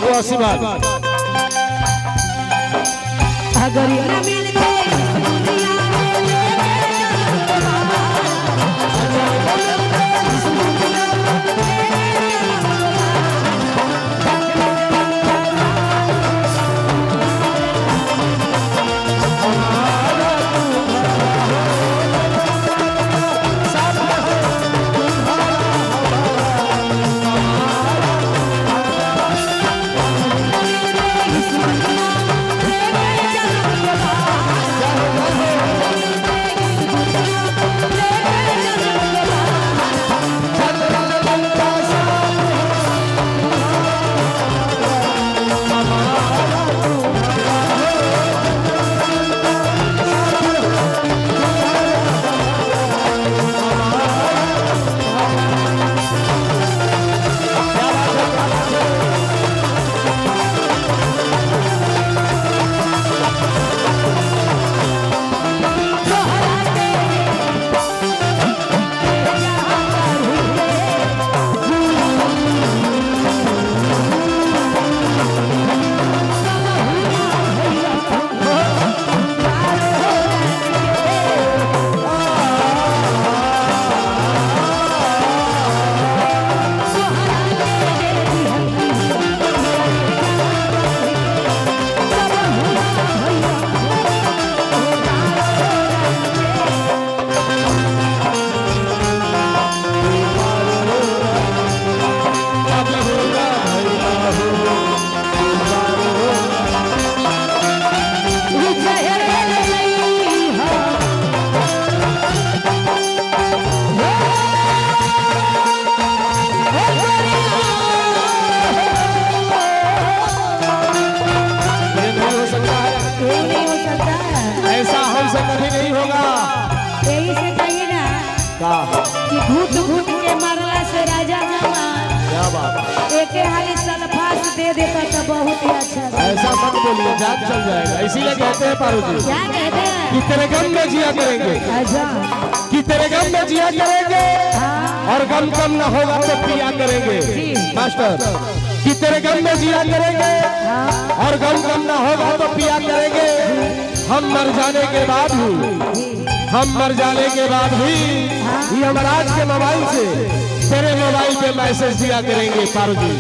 180 बार। अगर न मिल कि घूट घूट के मारला से राजा क्या बात एक हाली सल्फास दे देता तो बहुत ही अच्छा। ऐसा मत बोलिए, जान चल जाएगा। इसीलिए कहते हैं पारू जी, क्या कहते हैं कि तेरे गम में जिया करेंगे। अच्छा, कि तेरे गम में जिया करेंगे। हाँ। और गम कम न होगा तो पिया करेंगे। मास्टर, कि तेरे गम में जिया करेंगे। हाँ। और गम कम न होगा तो पिया करेंगे। हम मर जाने के बाद भी ये यमराज के मोबाइल से तेरे मोबाइल पे मैसेज दिया करेंगे पारू जी।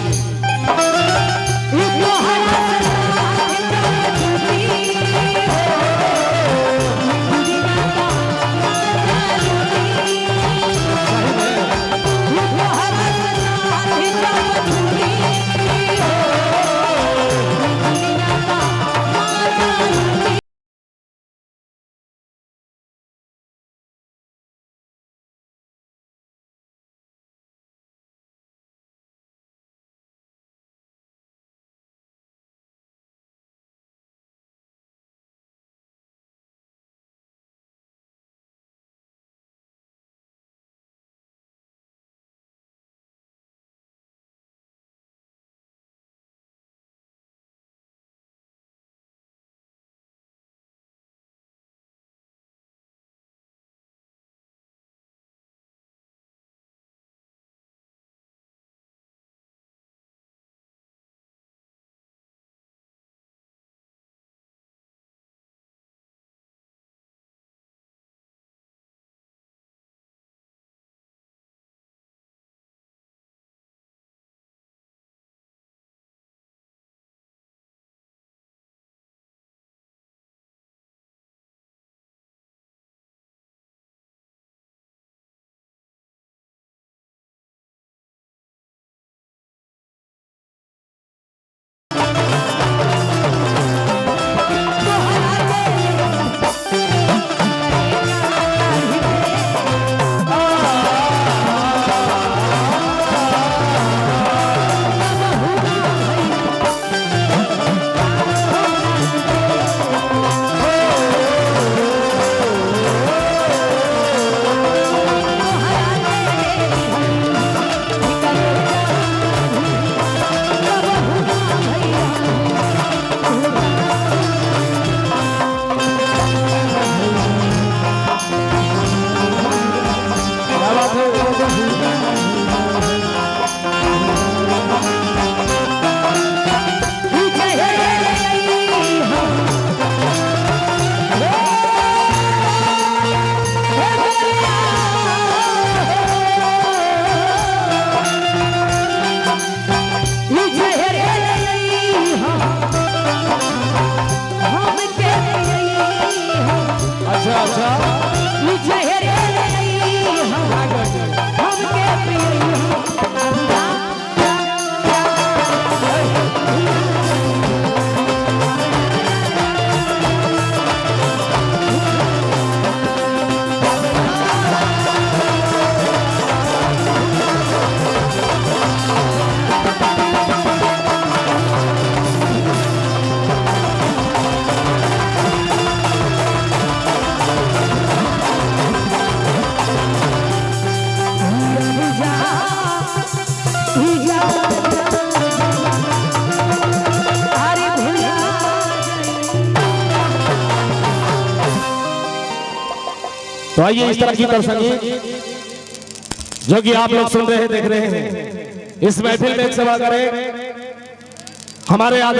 तो आइए इस तरह की संगीत जो कि आप लोग सुन रहे हैं, देख रहे हैं, इस महफिल में एक सेवा करें हमारे आदरणीय